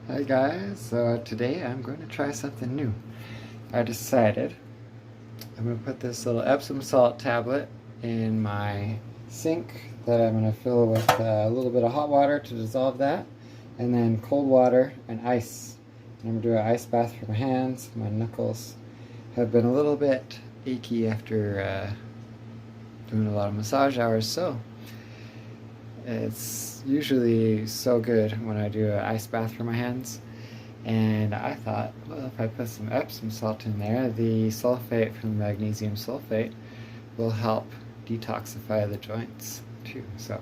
Hi guys, so today I'm going to try something new. I decided I'm going to put this little Epsom salt tablet in my sink that I'm going to fill with a little bit of hot water to dissolve that, and then cold water and ice. And I'm going to do an ice bath for my hands. My knuckles have been a little bit achy after doing a lot of massage hours, so it's usually so good when I do an ice bath for my hands. And I thought, well, if I put some Epsom salt in there, the sulfate from the magnesium sulfate will help detoxify the joints too. So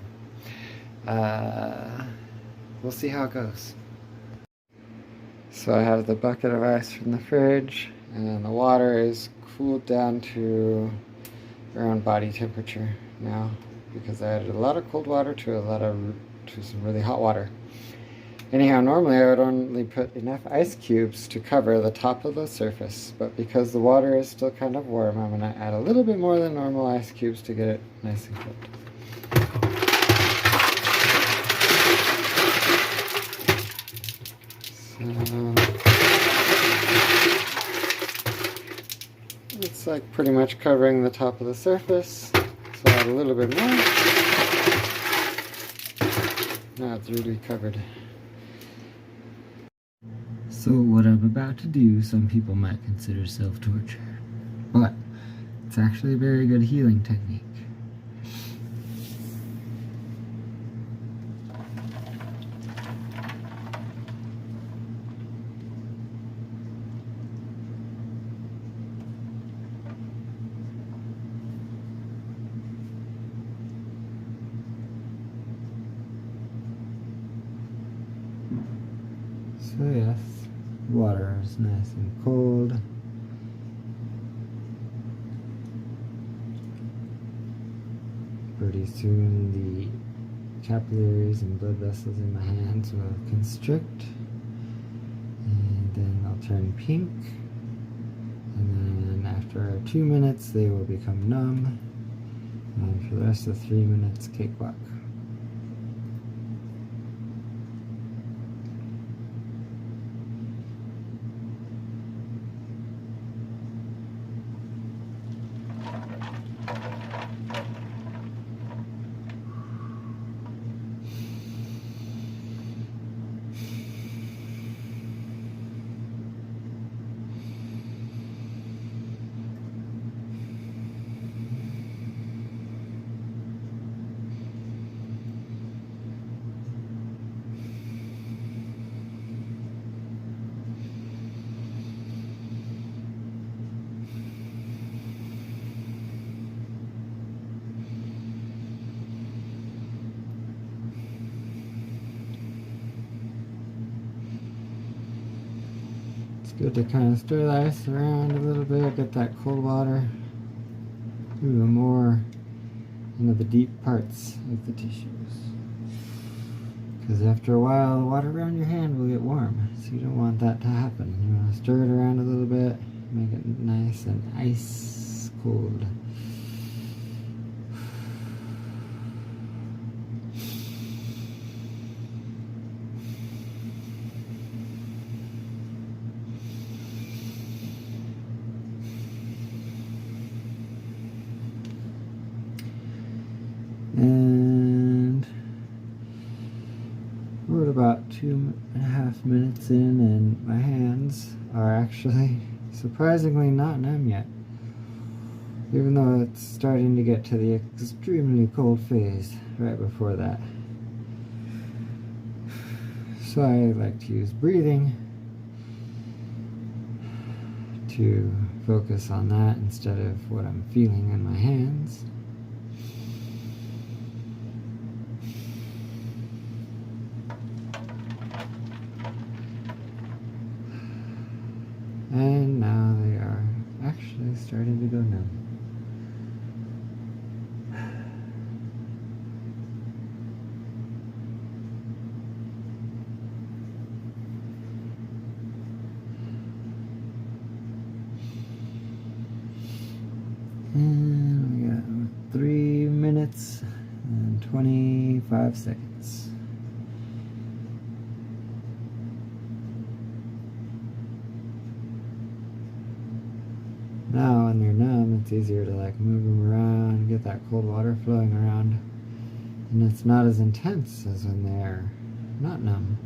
we'll see how it goes. So I have the bucket of ice from the fridge, and the water is cooled down to around body temperature now because I added a lot of cold water to some really hot water. Anyhow, normally I would only put enough ice cubes to cover the top of the surface, but because the water is still kind of warm, I'm going to add a little bit more than normal ice cubes to get it nice and cold. So it's like pretty much covering the top of the surface, so add a little bit more. Now it's really covered. So what I'm about to do, some people might consider self-torture, but it's actually a very good healing technique. So yes, water is nice and cold. Pretty soon the capillaries and blood vessels in my hands will constrict, and then they'll turn pink, and then after 2 minutes they will become numb, and for the rest of 3 minutes, cakewalk. Good to kind of stir the ice around a little bit, get that cold water even more into the deep parts of the tissues. Because after a while, the water around your hand will get warm, so you don't want that to happen. You want to stir it around a little bit, make it nice and ice cold. And we're about 2.5 minutes in, and my hands are actually surprisingly not numb yet, even though it's starting to get to the extremely cold phase right before that. So I like to use breathing to focus on that instead of what I'm feeling in my hands. And now they are actually starting to go numb. And we got 3 minutes and 25 seconds. when they're numb, it's easier to like move them around, get that cold water flowing around. And it's not as intense as when they're not numb.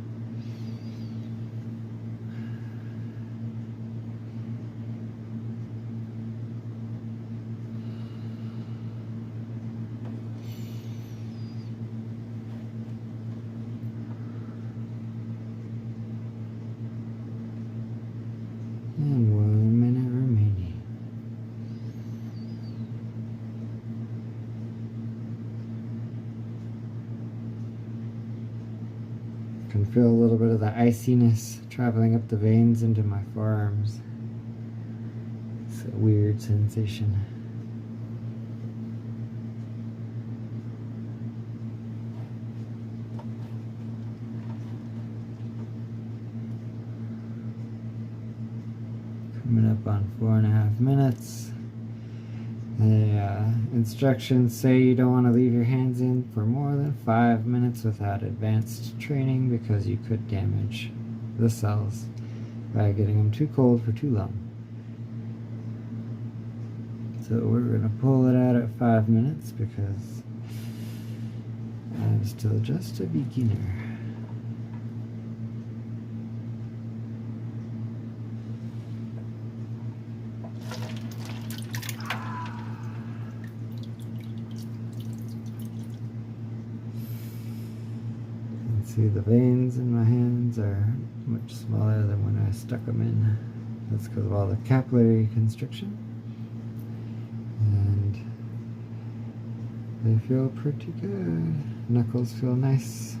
And 1 minute remaining. I can feel a little bit of the iciness traveling up the veins into my forearms. It's a weird sensation. Coming up on 4.5 minutes. The instructions say you don't want to leave your hands in for more than 5 minutes without advanced training because you could damage the cells by getting them too cold for too long. So we're going to pull it out at 5 minutes because I'm still just a beginner. See, the veins in my hands are much smaller than when I stuck them in. That's because of all the capillary constriction. And they feel pretty good. Knuckles feel nice.